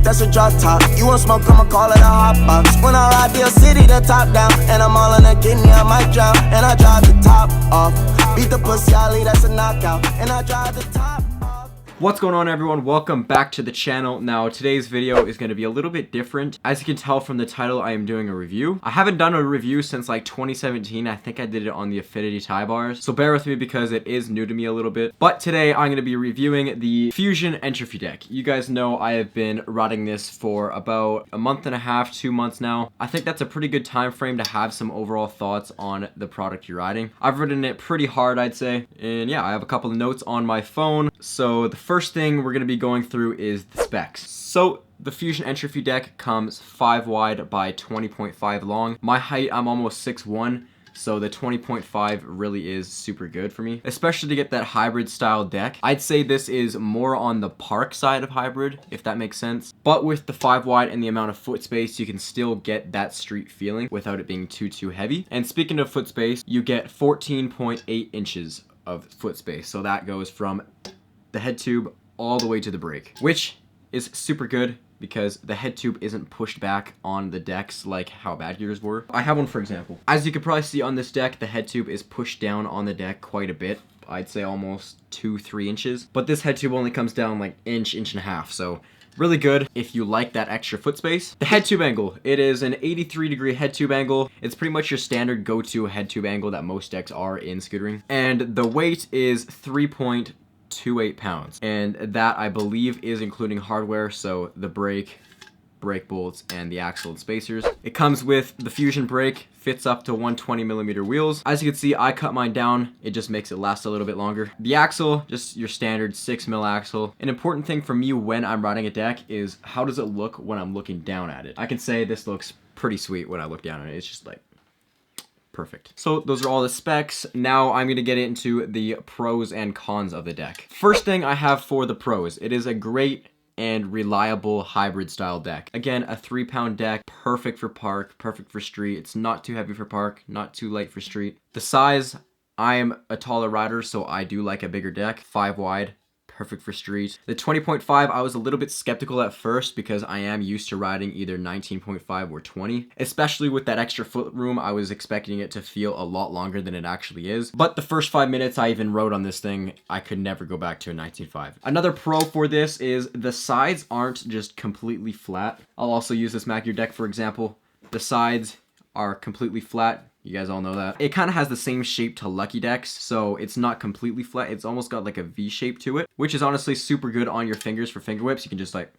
that's a drop top. You want smoke, I'ma call it a hot box. When I ride the city, the top down. And I'm all in a kidney, I might drown. And I drive the top off. Beat the pussy, Ali, that's a knockout. And I drive the top off. What's going on, everyone? Welcome back to the channel. Now, today's video is going to be a little bit different. As you can tell from the title, I am doing a review. I haven't done a review since like 2017. I think I did it on the Affinity tie bars. So bear with me because it is new to me a little bit. But today, I'm going to be reviewing the Fuzion Entropy deck. You guys know I have been riding this for about a month and a half, 2 months now. I think that's a pretty good time frame to have some overall thoughts on the product you're riding. I've ridden it pretty hard, I'd say. And yeah, I have a couple of notes on my phone. So the first thing we're going to be going through is the specs. So the Fuzion Entropy deck comes 5 wide by 20.5 long. My height, I'm almost 6'1", so the 20.5 really is super good for me, especially to get that hybrid style deck. I'd say this is more on the park side of hybrid, if that makes sense. But with the 5 wide and the amount of foot space, you can still get that street feeling without it being too heavy. And speaking of foot space, you get 14.8 inches of foot space. So that goes from the head tube all the way to the brake, which is super good because the head tube isn't pushed back on the decks like how bad gears were. I have one for example. As you can probably see on this deck, the head tube is pushed down on the deck quite a bit. I'd say almost 2-3 inches, but this head tube only comes down like inch and a half. So really good if you like that extra foot space. The head tube angle, it is an 83-degree head tube angle. It's pretty much your standard go-to head tube angle that most decks are in Scootering. And the weight is 3.28 pounds. And that, I believe, is including hardware, so the brake bolts, and the axle and spacers. It comes with the Fuzion brake, fits up to 120mm wheels. As you can see, I cut mine down. It just makes it last a little bit longer. The axle, just your standard 6mm axle. An important thing for me when I'm riding a deck is how does it look when I'm looking down at it. I can say this looks pretty sweet when I look down at it. It's just like perfect. So those are all the specs. Now I'm going to get into the pros and cons of the deck. First thing I have for the pros, it is a great and reliable hybrid style deck. Again, a 3-pound deck, perfect for park, perfect for street. It's not too heavy for park, not too light for street. The size, I am a taller rider, so I do like a bigger deck. 5 wide, perfect for street. The 20.5, I was a little bit skeptical at first because I am used to riding either 19.5 or 20. Especially with that extra foot room, I was expecting it to feel a lot longer than it actually is. But the first 5 minutes I even rode on this thing, I could never go back to a 19.5. Another pro for this is the sides aren't just completely flat. I'll also use this Mag Gear deck for example. The sides are completely flat. You guys all know that. It kind of has the same shape to Lucky decks, so it's not completely flat. It's almost got like a V shape to it, which is honestly super good on your fingers for finger whips. You can just like,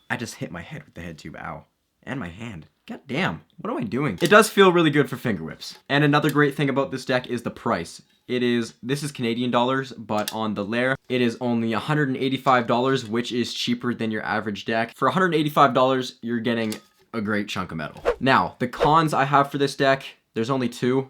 I just hit my head with the head tube, ow. And my hand. God damn, what am I doing? It does feel really good for finger whips. And another great thing about this deck is the price. This is Canadian dollars, but on the Lair, it is only $185, which is cheaper than your average deck. For $185, you're getting a great chunk of metal. Now, the cons I have for this deck, there's only 2.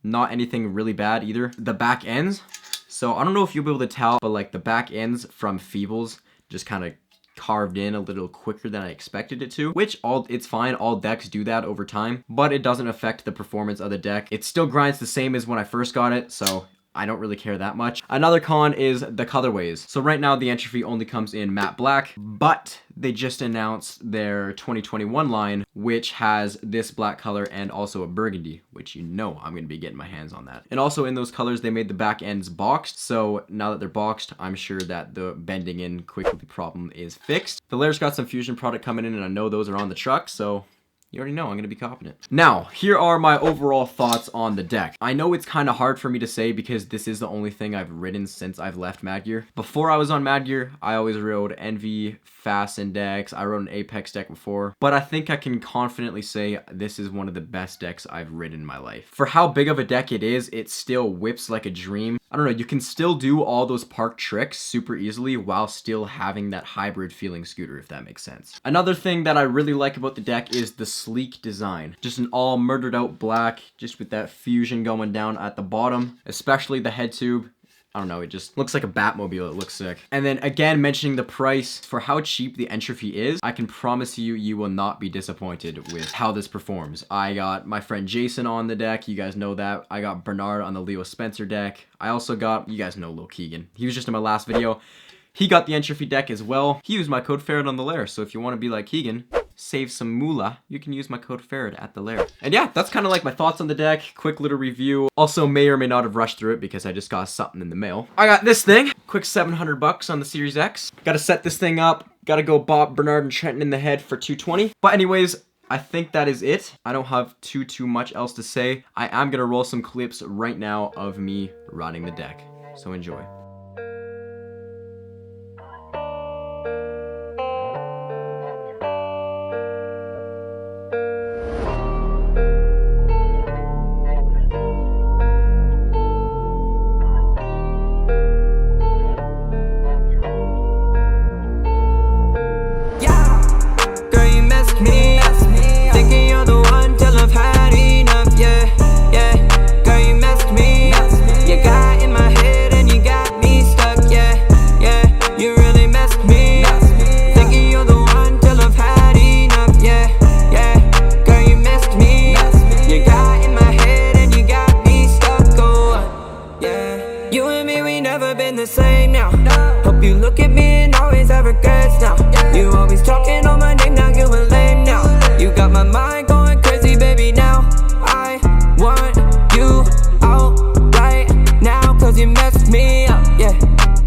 Not anything really bad either. The back ends. So I don't know if you'll be able to tell, but like the back ends from Feebles just kind of carved in a little quicker than I expected it to, which it's fine. All decks do that over time, but it doesn't affect the performance of the deck. It still grinds the same as when I first got it, so I don't really care that much. Another con is the colorways. So right now the Entropy only comes in matte black, but they just announced their 2021 line, which has this black color and also a burgundy, which you know I'm going to be getting my hands on that. And also in those colors, they made the back ends boxed. So now that they're boxed, I'm sure that the bending in quickly problem is fixed. The Lair's got some Fuzion product coming in, and I know those are on the truck, so you already know I'm going to be copping it. Now, here are my overall thoughts on the deck. I know it's kind of hard for me to say because this is the only thing I've ridden since I've left Mag Gear. Before I was on Mag Gear, I always rode Envy, Fasten decks. I rode an Apex deck before. But I think I can confidently say this is one of the best decks I've ridden in my life. For how big of a deck it is, it still whips like a dream. I don't know, you can still do all those park tricks super easily while still having that hybrid feeling scooter, if that makes sense. Another thing that I really like about the deck is the sleek design. Just an all murdered out black, just with that Fuzion going down at the bottom, especially the head tube. I don't know, it just looks like a Batmobile. It looks sick. And then again, mentioning the price, for how cheap the Entropy is, I can promise you, you will not be disappointed with how this performs. I got my friend Jason on the deck. You guys know that. I got Bernard on the Leo Spencer deck. I also got, you guys know Lil Keegan. He was just in my last video. He got the Entropy deck as well. He used my code Ferret on the lair, so if you want to be like Keegan, save some moolah, you can use my code Ferret at the lair. And yeah, that's kind of like my thoughts on the deck. Quick little review. Also may or may not have rushed through it because I just got something in the mail. I got this thing. Quick $700 on the Series X. Gotta set this thing up. Gotta go Bob, Bernard, and Trenton in the head for $220. But anyways, I think that is it. I don't have too much else to say. I am gonna roll some clips right now of me riding the deck. So enjoy. You look at me and always have regrets now. You always talking on my name, now you a lame now. You got my mind going crazy, baby, now. I want you out right now, cause you messed me up, yeah.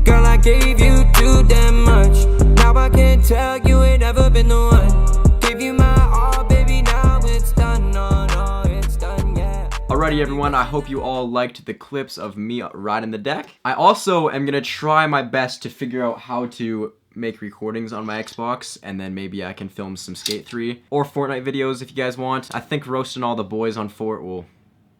Girl, I gave you too damn much. Now I can tell you ain't never been the one. Gave you my all, baby, now it's done, no, it's done, yeah. Alrighty everyone, I hope you all liked the clips of me riding the deck. I also am gonna try my best to figure out how to make recordings on my Xbox, and then maybe I can film some Skate 3 or Fortnite videos if you guys want. I think roasting all the boys on Fort will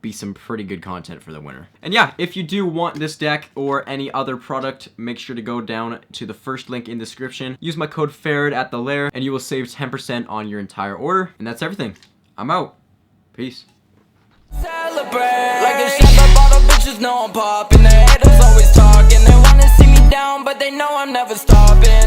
be some pretty good content for the winter. And yeah, if you do want this deck or any other product, make sure to go down to the first link in the description. Use my code Ferret at the lair and you will save 10% on your entire order. And that's everything. I'm out. Peace. Celebrate like a chef, all the bitches know I'm popping. The haters always talking, they wanna see me down, but they know I'm never stopping.